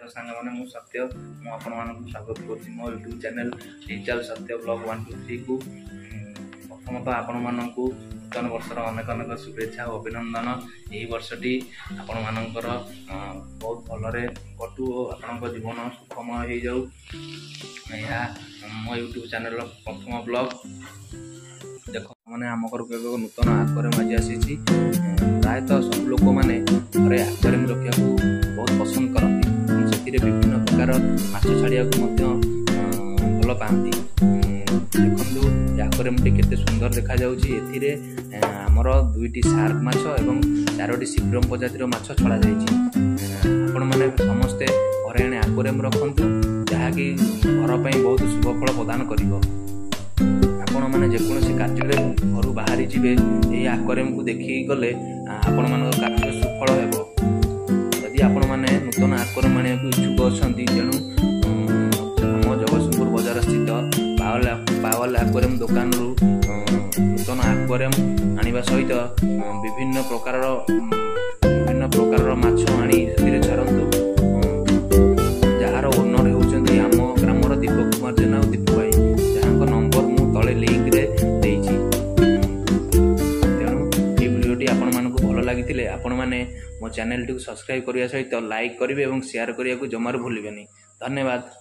सांग मैंने मु सत्य मु आपण स्वागत करुँच मो यूट्यूब चैनल डिजिटल सत्य ब्लॉग 123 को प्रथमतः आपण मानक नूतन वर्षर अनेक अनेक शुभेच्छा और अभिनंदन। यही वर्षटी आपण मानकर बहुत भलरे कटु और आपण जीवन सुखमय हो जाऊ। या मो यूट्यूब चैनल प्रथम ब्लॉग देख मैंने आम घर को नूतन आक्वेरियम आज आसी प्रायतः सब लोक मैंने घरे आक्वेरियम रखा बहुत पसंद करती से विभिन्न प्रकार माछ छाड़िया भल पाती। देखु आक्वेरियम केते सुंदर देखा जाउछि। एथिरे हमर दुईटी शार्क माछ एवं 4टी सिग्रम प्रजातिर माछ छड़ा जाइछि। आपण माने समस्ते घरे आने आक्वेरियम रखंतु जहाँकि घर पई बहुत शुभ फल प्रदान करिवो। आपण माने जेकोसी कार्य घर बाहरी जिवे एही आक्वेरियम को देखि गले आपण मान कार्य सुफल हेबो। यदि आपण माने नूतन आक्वेरियम आने इच्छुक अछंती तेणु हम जगतसिंहपुर बाजार स्थित पावल आक्वेरियम दुकान रु नूतन आक्वेरियम आनिबा सहित विभिन्न प्रकार माछ आनी से छाड़तु। जार ओनर होउछन्ती आम ग्रामर दीपक कुमार जेना और दीपक भाई जहाँ नंबर मु तले लिंक रे देइछि। तेणु ये वीडियोटी आपण मानकु भल लागितिले आपण माने मो चैनल टी सब्सक्राइब करिया सहित लाइक करिवे एवं शेयर करिया को जमार भूलिबेनी। धन्यवाद।